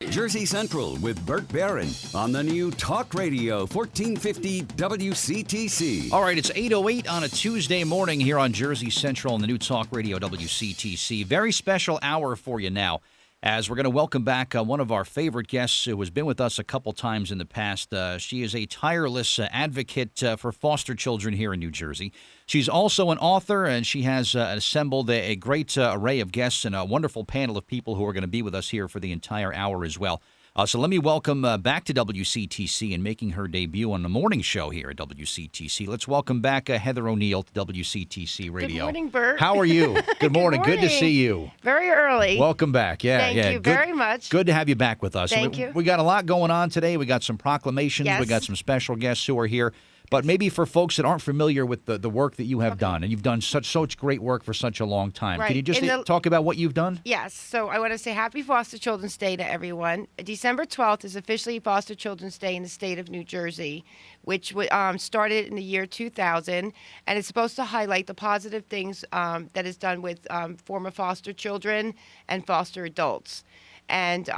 Jersey Central with Bert Baron on the new Talk Radio 1450 WCTC. All right, it's 8:08 on a Tuesday morning here on Jersey Central on the new Talk Radio WCTC. Very special hour for you now, as we're going to welcome back one of our favorite guests who has been with us a couple times in the past. She is a tireless advocate for foster children here in New Jersey. She's also an author, and she has assembled a great array of guests and a wonderful panel of people who are going to be with us here for the entire hour as well. So let me welcome back to WCTC and making her debut on the morning show here at WCTC. Let's welcome back Heather ONeill to WCTC Radio. Good morning, Bert. How are you? Good morning. Good morning. Good to see you. Very early. Welcome back. Thank you very much. Good to have you back with us. Thank you. We got a lot going on today. We got some proclamations. Yes. We got some special guests who are here. But maybe for folks that aren't familiar with the work that you have done, and you've done such great work for such a long time. Right. Can you just talk about what you've done? Yes. So I want to say Happy Foster Children's Day to everyone. December 12th is officially Foster Children's Day in the state of New Jersey, which started in the year 2000, and it's supposed to highlight the positive things that is done with former foster children and foster adults. And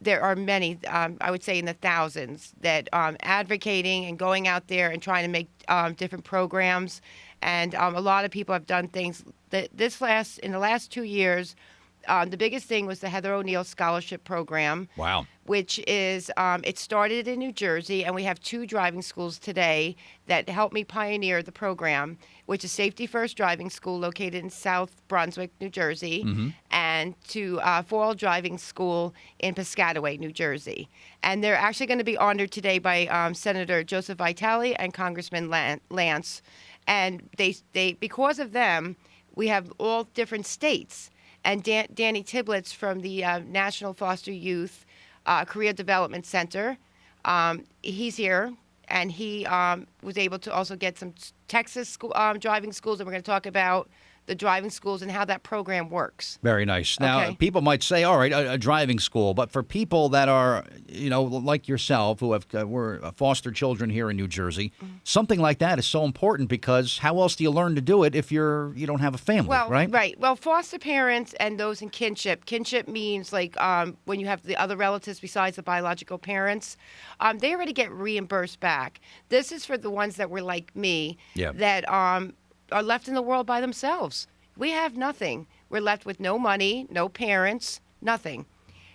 there are many, I would say in the thousands, that advocating and going out there and trying to make different programs. And a lot of people have done things. In the last 2 years, the biggest thing was the Heather ONeill Scholarship Program. Wow. Which is, it started in New Jersey, and we have 2 driving schools today that helped me pioneer the program, which is Safety First Driving School located in South Brunswick, New Jersey, and to ONeill Driving School in Piscataway, New Jersey. And they're actually going to be honored today by Senator Joseph Vitali and Congressman Lance. And they because of them, we have all different states. And Danny Tiblitz from the National Foster Youth Career Development Center, he's here, and he was able to also get some Texas driving schools, and we're going to talk about the driving schools and how that program works. Very nice. Now, people might say, all right, a driving school, but for people that are, like yourself, who were foster children here in New Jersey, something like that is so important, because how else do you learn to do it if you don't have a family, right? Right. Well, foster parents and those in kinship. Kinship means like when you have the other relatives besides the biological parents, they already get reimbursed back. This is for the ones that were like me, that are left in the world by themselves. We have nothing. We're left with no money, no parents, nothing.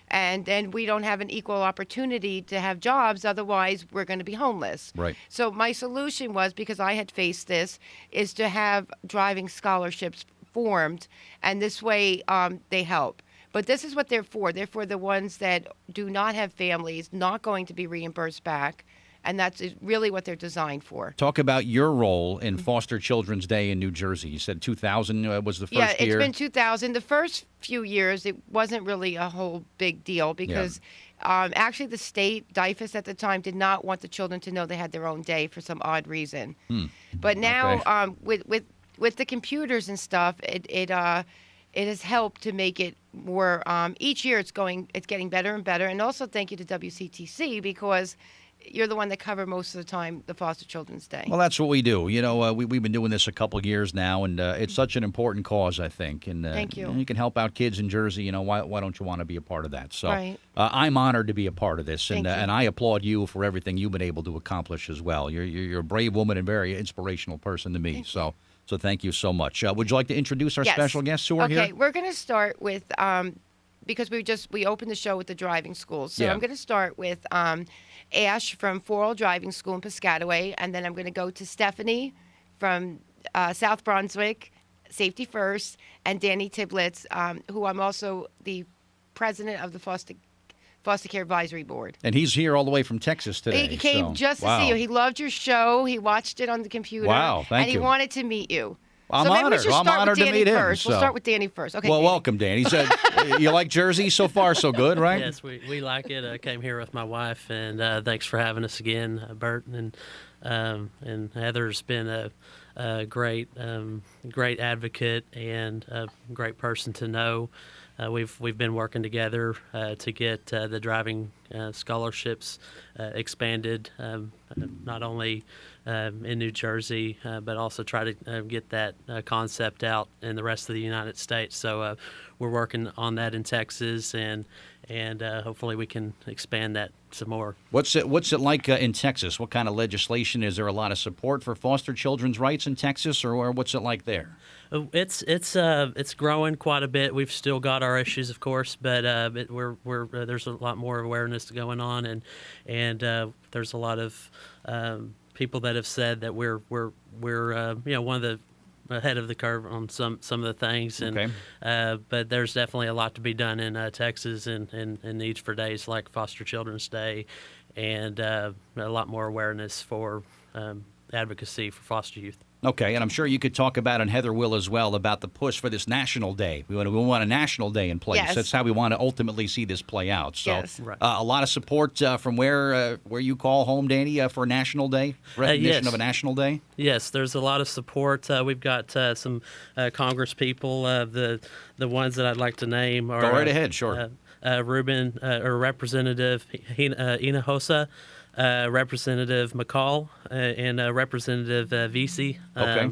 And then we don't have an equal opportunity to have jobs, otherwise we're going to be homeless. Right. So my solution was, because I had faced this, is to have driving scholarships formed, and this way they help. But this is what they're for. They're for the ones that do not have families, not going to be reimbursed back. And that's really what they're designed for. Talk about your role in Foster Children's Day in New Jersey. You said 2000 was the first year? Yeah, it's been 2000. The first few years, it wasn't really a whole big deal, because actually the state, DIFAS at the time, did not want the children to know they had their own day for some odd reason. But now with the computers and stuff, it has helped to make it more. Each year it's getting better and better. And also thank you to WCTC, because you're the one that cover most of the time the Foster Children's Day. Well, that's what we do. We've been doing this a couple of years now, and it's such an important cause, I think. And thank you. You can help out kids in Jersey. Why don't you want to be a part of that? So right. I'm honored to be a part of this, and Thank you. and I applaud you for everything you've been able to accomplish as well. You're a brave woman and very inspirational person to me. So thank you so much. Would you like to introduce our special guests who are here? Okay, we're going to start with because we opened the show with the driving schools. So I'm going to start with Ash from ONeill Driving School in Piscataway, and then I'm going to go to Stephanie from South Brunswick, Safety First, and Danny Tiblitz, who I'm also the president of the Foster Care Advisory Board. And he's here all the way from Texas today. He came just to see you. He loved your show. He watched it on the computer. Wow, thank you. And he wanted to meet you. I'm so maybe honored. we should I'm start honored with to Danny meet him. first. We'll start with Danny first. Okay. Well, Danny. welcome, Danny. He said, you like Jersey? So far, so good, right? Yes, we like it. I came here with my wife, and thanks for having us again, Bert. And Heather's been a great advocate and a great person to know. We've been working together to get the driving scholarships expanded, not only in New Jersey, but also try to get that concept out in the rest of the United States. So we're working on that in Texas, and hopefully we can expand that some more. What's it like in Texas? What kind of legislation? Is there a lot of support for foster children's rights in Texas, or what's it like there? It's growing quite a bit. We've still got our issues, of course, but there's a lot more awareness going on, and there's a lot of people that have said that we're one of the ahead of the curve on some of the things, and okay. But there's definitely a lot to be done in Texas and needs for days like Foster Children's Day, and a lot more awareness for advocacy for foster youth. Okay, and I'm sure you could talk about, and Heather will as well, about the push for this national day. We want a national day in place. Yes. That's how we want to ultimately see this play out. So, Yes. Right. A lot of support from where you call home, Danny, for a national day, recognition Yes. of a national day. Yes, there's a lot of support. We've got some Congress people. The ones that I'd like to name are Go right ahead, sure. Representative Hinojosa, Representative McCall, and Representative Vesey. Okay.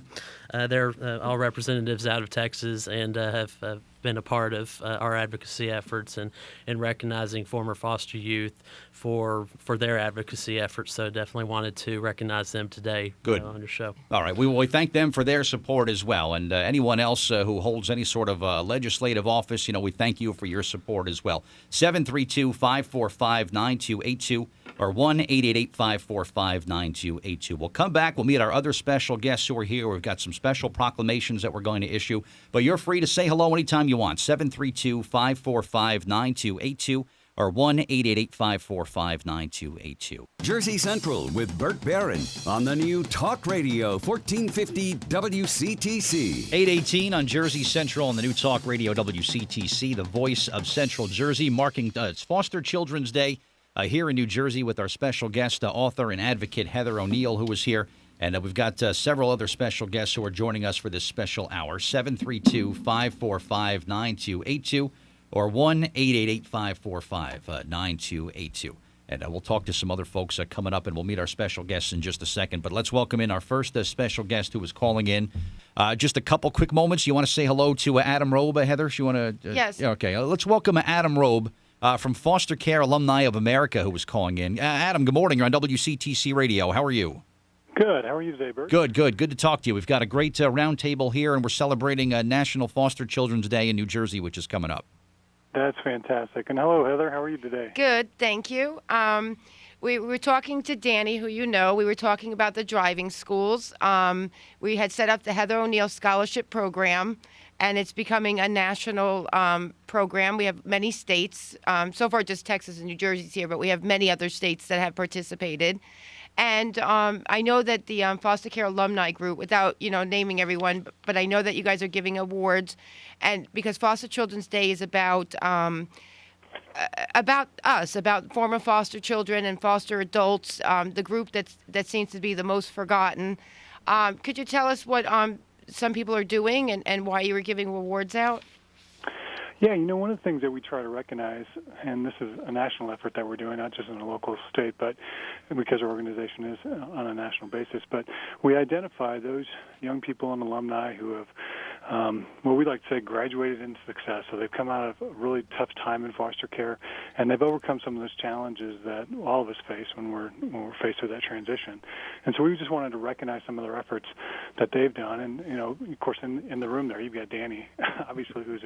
They're all representatives out of Texas and have been a part of our advocacy efforts and recognizing former foster youth for their advocacy efforts. So definitely wanted to recognize them today. Good. On your show. All right. We thank them for their support as well. And anyone else who holds any sort of legislative office, we thank you for your support as well. 732-545-9282 or 1-888-545-9282. We'll come back. We'll meet our other special guests who are here. We've got some special proclamations that we're going to issue. But you're free to say hello anytime you want. 732-545-9282 or 1-888-545-9282. Jersey Central with Bert Baron on the new Talk Radio 1450 WCTC. 8:18 on Jersey Central on the new Talk Radio WCTC, the voice of Central Jersey, marking it's Foster Children's Day here in New Jersey with our special guest, author and advocate Heather ONeill, who was here. And we've got several other special guests who are joining us for this special hour. 732-545-9282 or 1-888-545-9282. And we'll talk to some other folks coming up, and we'll meet our special guests in just a second. But let's welcome in our first special guest who is calling in. Just a couple quick moments. You want to say hello to Adam Robe, Heather? You want to? Yes. Okay. Let's welcome Adam Robe from Foster Care Alumni of America, who was calling in. Adam, good morning. You're on WCTC Radio. How are you? Good. How are you today, Bert? Good. Good to talk to you. We've got a great roundtable here, and we're celebrating National Foster Children's Day in New Jersey, which is coming up. That's fantastic. And hello, Heather. How are you today? Good, thank you. We were talking to Danny, who you know. We were talking about the driving schools. We had set up the Heather ONeill Scholarship Program, and it's becoming a national program. We have many states. So far, just Texas and New Jersey's here, but we have many other states that have participated. And I know that the Foster Care Alumni Group, without naming everyone, but I know that you guys are giving awards, and because Foster Children's Day is about us, about former foster children and foster adults, the group that seems to be the most forgotten. Could you tell us what some people are doing and why you were giving awards out? Yeah, one of the things that we try to recognize, and this is a national effort that we're doing, not just in a local state, but because our organization is on a national basis, but we identify those young people and alumni who have, what we like to say, graduated into success. So they've come out of a really tough time in foster care, and they've overcome some of those challenges that all of us face when we're faced with that transition. And so we just wanted to recognize some of their efforts that they've done. And, of course, in the room there, you've got Danny, obviously, who's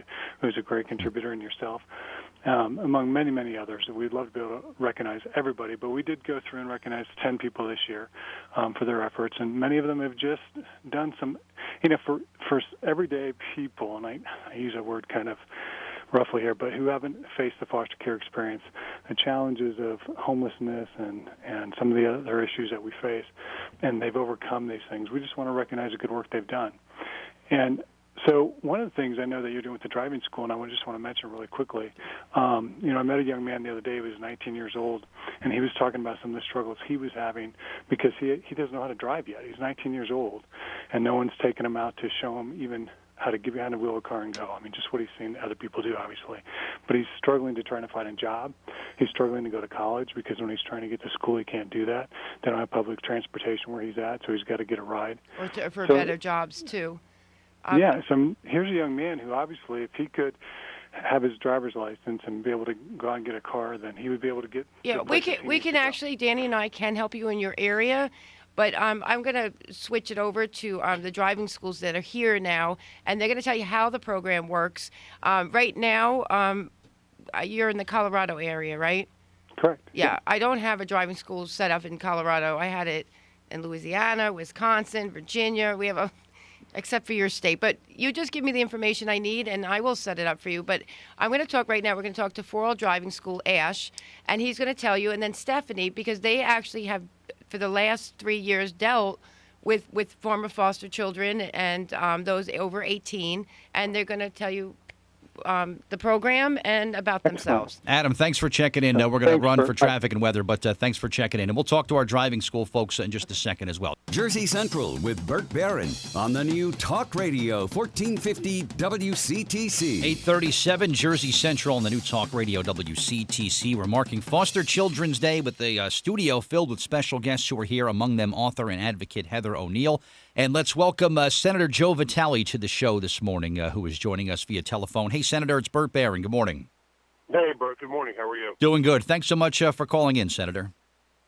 a great contributor, and yourself, among many, many others. We'd love to be able to recognize everybody, but we did go through and recognize 10 people this year for their efforts, and many of them have just done some, for everyday people, and I use that word kind of roughly here, but who haven't faced the foster care experience, the challenges of homelessness and some of the other issues that we face, and they've overcome these things. We just want to recognize the good work they've done. And so one of the things I know that you're doing with the driving school, and I just want to mention really quickly, I met a young man the other day who was 19 years old, and he was talking about some of the struggles he was having because he doesn't know how to drive yet. He's 19 years old, and no one's taken him out to show him even how to get behind the wheel of a car and go. I mean, just what he's seen other people do, obviously. but he's struggling to try to find a job. He's struggling to go to college because when he's trying to get to school, he can't do that. They don't have public transportation where he's at, so he's got to get a ride. Or for better jobs, too. So here's a young man who obviously, if he could have his driver's license and be able to go out and get a car, then he would be able to get. Yeah, we can actually, Danny and I can help you in your area, but I'm going to switch it over to the driving schools that are here now, and they're going to tell you how the program works. Right now, you're in the Colorado area, right? Correct. Yeah, I don't have a driving school set up in Colorado. I had it in Louisiana, Wisconsin, Virginia. We have except for your state. But you just give me the information I need, and I will set it up for you. But I'm going to talk right now. We're going to talk to ONeill Driving School, Ash, and he's going to tell you, and then Stephanie, because they actually have, for the last 3 years, dealt with former foster children and those over 18, and they're going to tell you the program and about themselves. Adam, thanks for checking in. We're going to run for traffic and weather, but thanks for checking in. And we'll talk to our driving school folks in just a second as well. Jersey Central with Bert Baron on the new Talk Radio 1450 WCTC. 8:37, Jersey Central on the new Talk Radio WCTC. We're marking Foster Children's Day with a studio filled with special guests who are here, among them author and advocate Heather ONeill. And let's welcome Senator Joe Vitali to the show this morning, who is joining us via telephone. Hey, Senator, it's Bert Baron. Good morning. Hey, Bert. Good morning. How are you? Doing good. Thanks so much for calling in, Senator.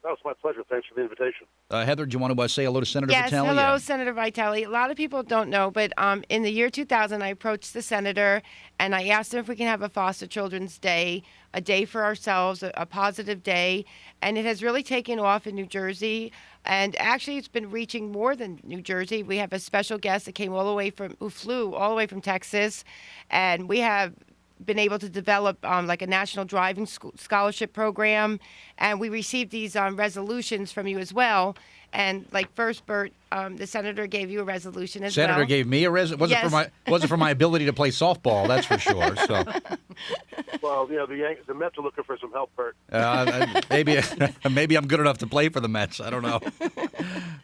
Oh, it's my pleasure. Thanks for the invitation. Heather, do you want to say hello to Senator Yes, Vitali? hello, Senator Vitali. A lot of people don't know, but in the year 2000, I approached the senator, and I asked him if we can have a Foster Children's Day, a day for ourselves, a positive day, and it has really taken off in New Jersey. And actually, it's been reaching more than New Jersey. We have a special guest that who flew all the way from Texas, and we have been able to develop like a national driving scholarship program, and we received these resolutions from you as well. And like first, Bert, the senator gave you a resolution as well. Senator gave me a resolution. Wasn't for my ability to play softball, that's for sure. So. Well, the Mets are looking for some help, Bert. Maybe I'm good enough to play for the Mets. I don't know.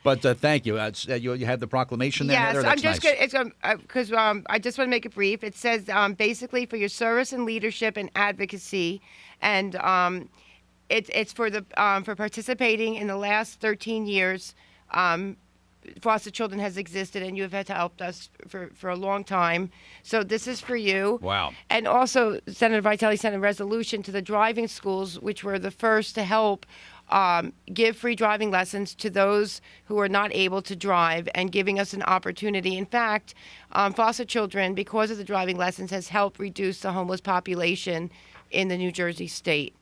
But thank you. You had the proclamation there, Heather? Yes, That's nice. because I just want to make it brief. It says basically for your service and leadership and advocacy, and it's for for participating in the last 13 years. Foster children has existed, and you have had to help us for a long time. So this is for you. Wow. And also, Senator Vitali sent a resolution to the driving schools, which were the first to help give free driving lessons to those who are not able to drive, and giving us an opportunity. In fact, foster children, because of the driving lessons, has helped reduce the homeless population in the New Jersey state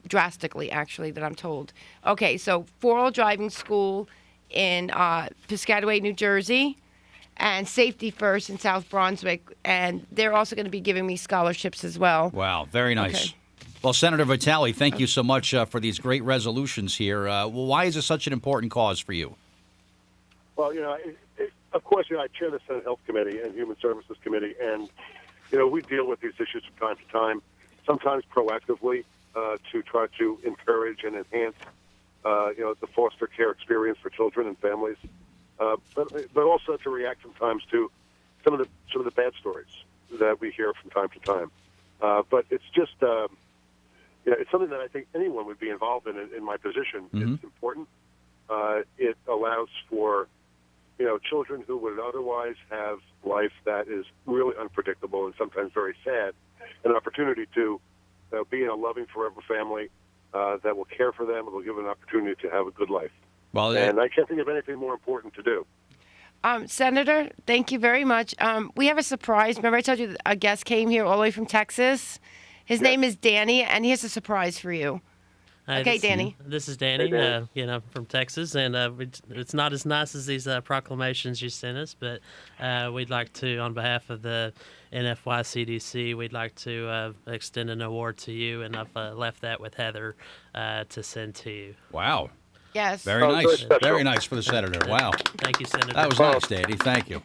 drastically, actually, that I'm told. Okay, so ONeill Driving School in Piscataway, New Jersey, and Safety First in South Brunswick, and they're also going to be giving me scholarships as well. Wow, very nice. Okay. Well, Senator Vitali, thank you so much for these great resolutions here. Why is this such an important cause for you? Well, of course, I chair the Senate Health Committee and Human Services Committee, and, we deal with these issues from time to time, sometimes proactively to try to encourage and enhance the foster care experience for children and families, but also to react sometimes to some of the bad stories that we hear from time to time. But it's just, it's something that I think anyone would be involved in my position. Mm-hmm. It's important. It allows for, children who would otherwise have life that is really unpredictable and sometimes very sad, an opportunity to be in a loving forever family that will care for them and will give them an opportunity to have a good life. Well, and I can't think of anything more important to do. Senator, thank you very much. We have a surprise. Remember I told you a guest came here all the way from Texas? His name is Danny, and he has a surprise for you. Okay, Danny. This is Danny, Hey, Danny. From Texas, and it's not as nice as these proclamations you sent us, but we'd like to, on behalf of the NFYCDC, we'd like to extend an award to you, and I've left that with Heather to send to you. Wow. Yes. Very nice. Very nice for the senator. Wow. Thank you, Senator. That was nice, Danny. Thank you.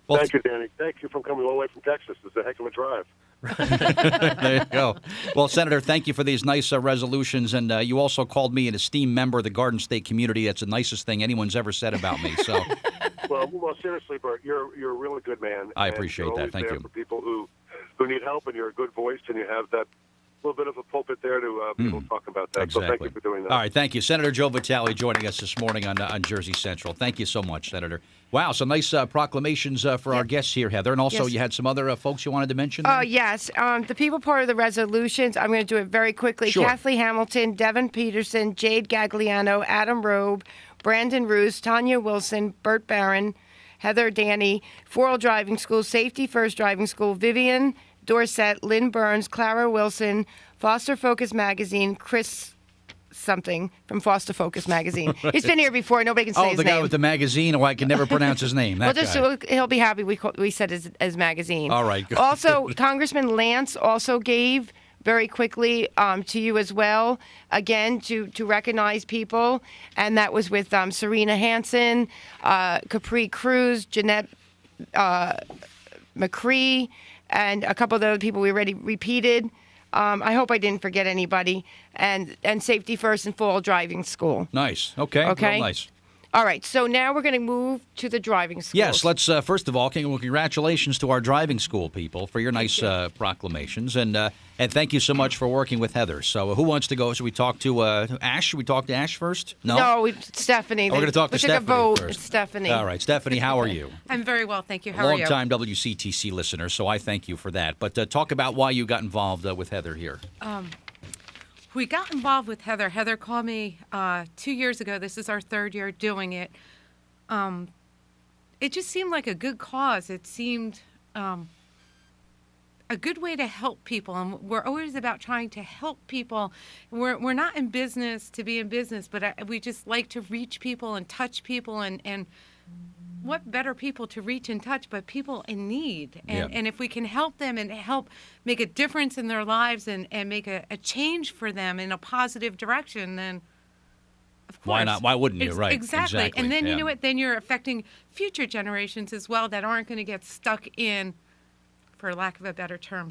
Well, thank you, Danny. Thank you for coming all the way from Texas. It's a heck of a drive. There you go. Well, Senator, thank you for these nice resolutions, and you also called me an esteemed member of the Garden State community. That's the nicest thing anyone's ever said about me. So, well, seriously, Bert, you're a really good man. I appreciate that. Thank you. For people who who need help, and you're a good voice, and you have that little bit of a pulpit there to be able to talk about that. Exactly. So thank you for doing that. All right, thank you. Senator Joe Vitali joining us this morning on Jersey Central. Thank you so much, Senator. Wow, some nice proclamations for our guests here, Heather. And also, you had some other folks you wanted to mention? Oh, yes. The people part of the resolutions, I'm going to do it very quickly. Sure. Kathleen Hamilton, Devin Peterson, Jade Gagliano, Adam Robe, Brandon Roos, Tanya Wilson, Bert Baron, Heather Danny, ONeill Driving School, Safety First Driving School, Vivian Dorset, Lynn Burns, Clara Wilson, Foster Focus Magazine, Chris something from Foster Focus Magazine. He's been here before. Nobody can say his the name. guy with the magazine. Oh, I can never pronounce his name. That guy. He'll be happy we said his magazine. All right, good. Also, Congressman Lance also gave very quickly to you as well, again, to recognize people. And that was with Serena Hansen, Capri Cruz, Jeanette McCree, and a couple of the other people we already repeated. I hope I didn't forget anybody. And Safety First and ONeill Driving School. Nice. Okay. Okay. Real nice. All right, so now we're going to move to the driving schools. Yes, let's first of all, congratulations to our driving school people for your nice proclamations, and thank you so much for working with Heather. So, who wants to go? Should we talk to Ash? Should we talk to Ash first? No, Stephanie. We're going to talk to Stephanie took a vote. first. It's Stephanie. All right, Stephanie, how are you? I'm very well, thank you. How are you? Long-time WCTC listener, so I thank you for that. But talk about why you got involved with Heather here. We got involved with Heather. Heather called me 2 years ago. This is our third year doing it. It just seemed like a good cause. It seemed a good way to help people, and we're always about trying to help people. We're not in business to be in business, but we just like to reach people and touch people, and what better people to reach and touch but people in need, and if we can help them and help make a difference in their lives and make a change for them in a positive direction, then of course. Why not? Why wouldn't you? Right. Exactly. And then you know what? Then you're affecting future generations as well that aren't going to get stuck in, for lack of a better term,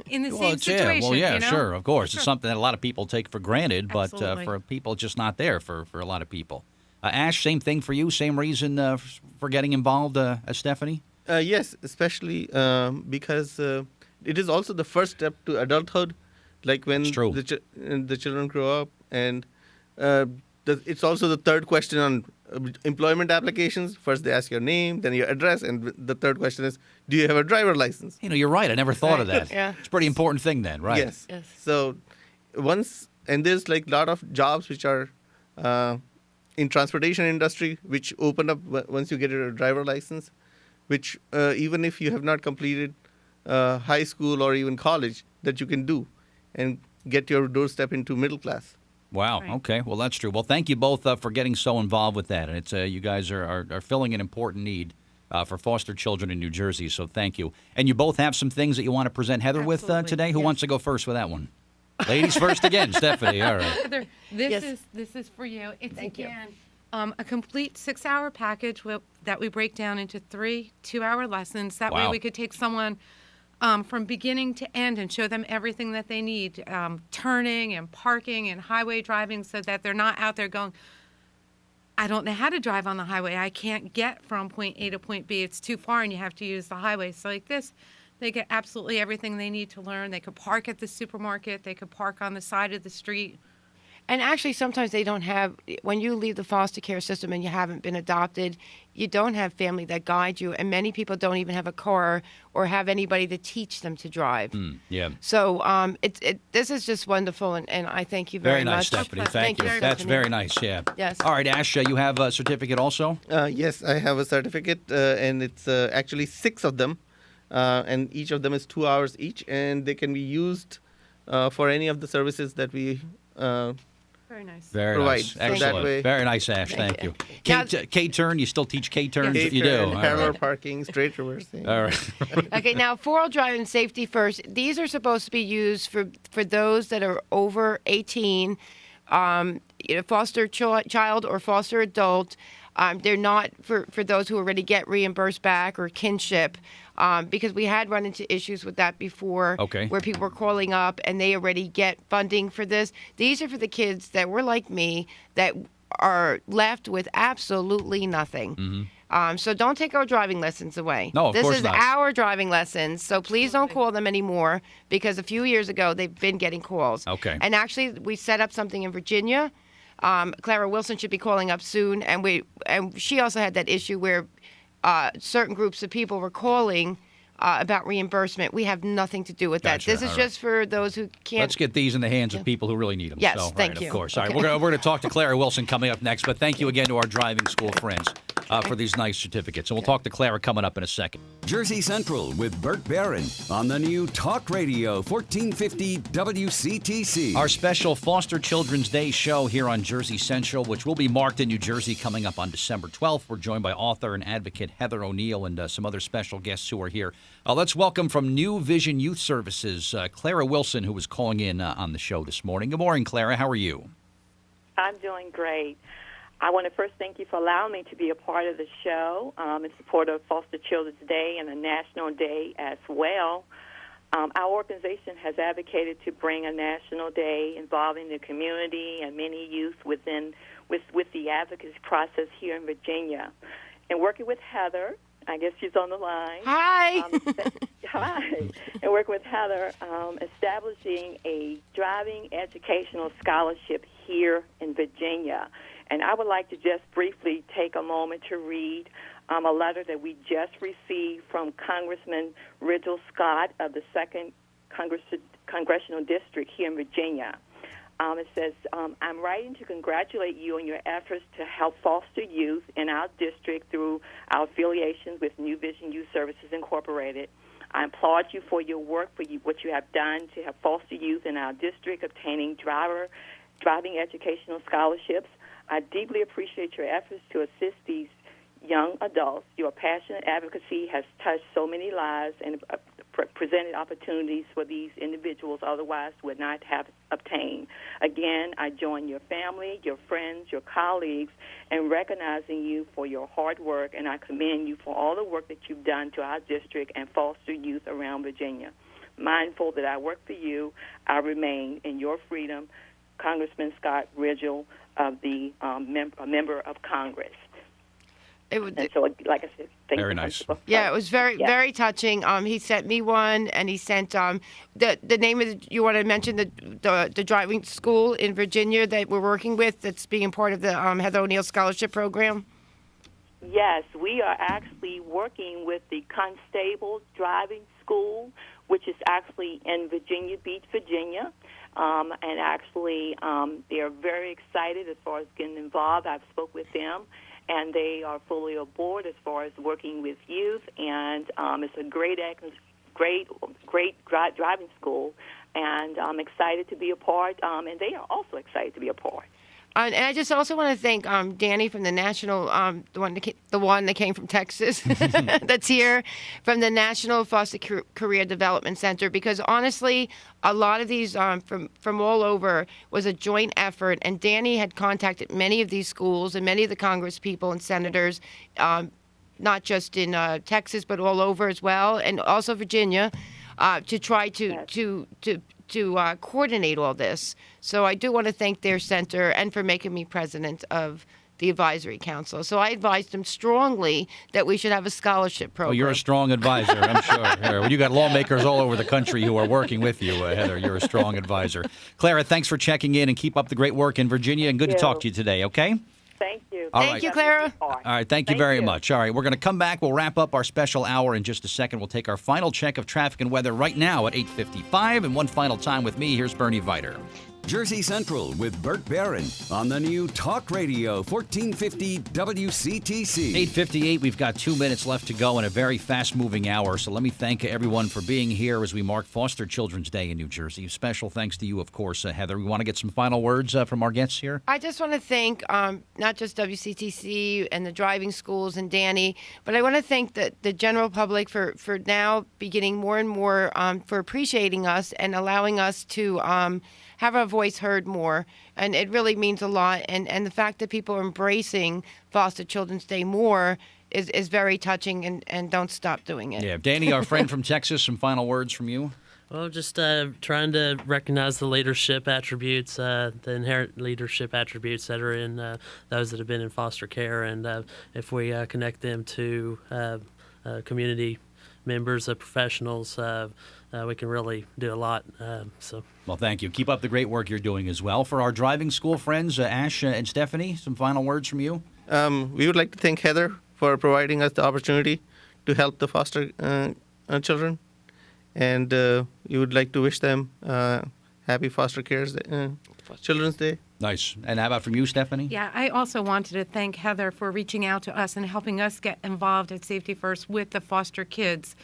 in the same situation. Well, yeah, you know? sure, of course. Sure. It's something that a lot of people take for granted, but Absolutely. for people, it's just not there for a lot of people. Ash, same thing for you? Same reason for getting involved as Stephanie? Yes, especially because it is also the first step to adulthood, like when the children grow up, and it's also the third question on employment applications. First, they ask your name, then your address, and the third question is, do you have a driver license? You know, you're right. I never thought of that. Yeah. It's a pretty important thing then, right? Yes. So there's like a lot of jobs which are in transportation industry, which open up once you get a driver license, which even if you have not completed high school or even college, that you can do and get your doorstep into middle class. Wow. Right. Okay. Well, that's true. Well, thank you both for getting so involved with that. And it's you guys are filling an important need for foster children in New Jersey. So thank you. And you both have some things that you want to present Heather with today. Who wants to go first with that one? Ladies first again, Stephanie. All right. Heather, this is for you. It's a complete 6-hour package that we break down into 3 2-hour lessons. That way we could take someone from beginning to end and show them everything that they need, turning and parking and highway driving, so that they're not out there going, I don't know how to drive on the highway. I can't get from point A to point B. It's too far and you have to use the highway. So like this, they get absolutely everything they need to learn. They could park at the supermarket. They could park on the side of the street. And actually, sometimes they don't have, when you leave the foster care system and you haven't been adopted, you don't have family that guide you. And many people don't even have a car or have anybody to teach them to drive. So this is just wonderful, and I thank you very much. Very nice, Stephanie. Thank you. That's very nice, yeah. Yes. All right, Ash, you have a certificate also? Yes, I have a certificate, and it's actually 6 of them, and each of them is 2 hours each, and they can be used for any of the services that we Very nice. Very provide. nice. So Excellent. that way- Very nice, Ash. Thank you. Now- K-turn, you still teach K-turns? Yes. You do? K-turn, All parallel right. parking, straight reversing. All right. Okay, now ONeill Driving Safety First. These are supposed to be used for those that are over 18, foster child or foster adult. They're not for those who already get reimbursed back or kinship, because we had run into issues with that before, where people were calling up and they already get funding for this. These are for the kids that were like me, that are left with absolutely nothing. So don't take our driving lessons away. No, of this course is not. our driving lessons. So please don't call them anymore, because a few years ago they've been getting calls. Okay. And actually, we set up something in Virginia. Clara Wilson should be calling up soon, and she also had that issue where certain groups of people were calling about reimbursement. We have nothing to do with that. Gotcha. This is All just for those who can't. Let's get these in the hands of people who really need them. Yes, so, thank right, you. Of course. All right, Okay. we're going to talk to Clara Wilson coming up next, but thank you again to our driving school friends for these nice certificates. And we'll talk to Clara coming up in a second. Jersey Central with Bert Baron on the new Talk Radio 1450 WCTC. Our special Foster Children's Day show here on Jersey Central, which will be marked in New Jersey coming up on December 12th. We're joined by author and advocate Heather ONeill and some other special guests who are here. Let's welcome from New Vision Youth Services, Clara Wilson, who was calling in on the show this morning. Good morning, Clara. How are you? I'm doing great. I want to first thank you for allowing me to be a part of the show in support of Foster Children's Day and a National Day as well. Our organization has advocated to bring a national day involving the community and many youth with the advocacy process here in Virginia. And working with Heather, I guess she's on the line. Hi. Hi. And working with Heather, establishing a driving educational scholarship here in Virginia. And I would like to just briefly take a moment to read a letter that we just received from Congressman Ridgel Scott of the 2nd Congressional District here in Virginia. It says, I'm writing to congratulate you on your efforts to help foster youth in our district through our affiliations with New Vision Youth Services Incorporated. I applaud you for your work, what you have done to help foster youth in our district obtaining driving educational scholarships. I deeply appreciate your efforts to assist these young adults. Your passionate advocacy has touched so many lives and presented opportunities for these individuals otherwise would not have obtained. Again, I join your family, your friends, your colleagues in recognizing you for your hard work, and I commend you for all the work that you've done to our district and foster youth around Virginia. Mindful that I work for you, I remain in your freedom, Congressman Scott Ridgel, of the member of Congress. And so, like I said, thank you. Very nice. Yeah, it was very touching. He sent me one, and he sent the name of you want to mention the driving school in Virginia that we're working with that's being part of the Heather ONeill Scholarship Program. Yes, we are actually working with the Constable Driving School, which is actually in Virginia Beach, Virginia. And actually, they are very excited as far as getting involved. I've spoke with them, and they are fully aboard as far as working with youth. And it's a great driving school, and I'm excited to be a part. And they are also excited to be a part. And I just also want to thank Danny from the National, the one that came from Texas, that's here, from the National Foster Career Development Center, because honestly, a lot of these from all over was a joint effort, and Danny had contacted many of these schools and many of the Congress people and senators, not just in Texas but all over as well, and also Virginia, to try to coordinate all this. So I do want to thank their center and for making me president of the advisory council. So I advised them strongly that we should have a scholarship program. Well, you're a strong advisor, I'm sure. You got lawmakers all over the country who are working with you, Heather. You're a strong advisor. Clara, thanks for checking in, and keep up the great work in Virginia, and good to talk to you today, okay? Thank you. Thank you, Clara. All right, thank you very much. All right, we're going to come back. We'll wrap up our special hour in just a second. We'll take our final check of traffic and weather right now at 8:55. And one final time with me, here's Bernie Viter. Jersey Central with Bert Baron on the new Talk Radio 1450 WCTC. 8:58, we've got 2 minutes left to go in a very fast-moving hour. So let me thank everyone for being here as we mark Foster Children's Day in New Jersey. Special thanks to you, of course, Heather. We want to get some final words from our guests here? I just want to thank not just WCTC and the driving schools and Danny, but I want to thank the general public for now beginning more and more for appreciating us and allowing us to have our voice heard more. And it really means a lot. And the fact that people are embracing Foster Children's Day more is very touching, and don't stop doing it. Yeah. Danny, our friend from Texas, some final words from you? Well, just trying to recognize the leadership attributes, the inherent leadership attributes that are in those that have been in foster care, and if we connect them to community members, professionals, we can really do a lot. Well, thank you. Keep up the great work you're doing as well. For our driving school friends, Ash and Stephanie, some final words from you? We would like to thank Heather for providing us the opportunity to help the foster children. And we would like to wish them happy Foster Care's Children's Day. Nice. And how about from you, Stephanie? Yeah, I also wanted to thank Heather for reaching out to us and helping us get involved at Safety First with the foster kids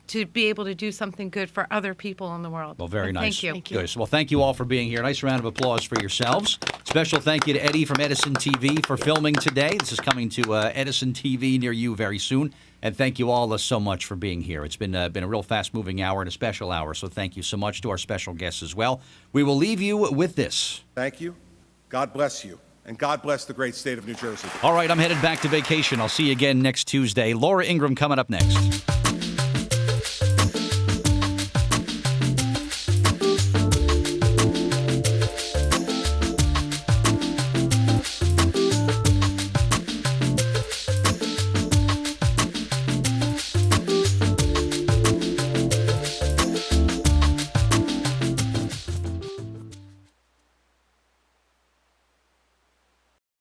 to be able to do something good for other people in the world. Well, very nice. Thank you. Thank you. Good. Well, thank you all for being here. Nice round of applause for yourselves. Special thank you to Eddie from Edison TV for filming today. This is coming to Edison TV near you very soon. And thank you all so much for being here. It's been a real fast-moving hour and a special hour, so thank you so much to our special guests as well. We will leave you with this. Thank you. God bless you. And God bless the great state of New Jersey. All right, I'm headed back to vacation. I'll see you again next Tuesday. Laura Ingraham coming up next.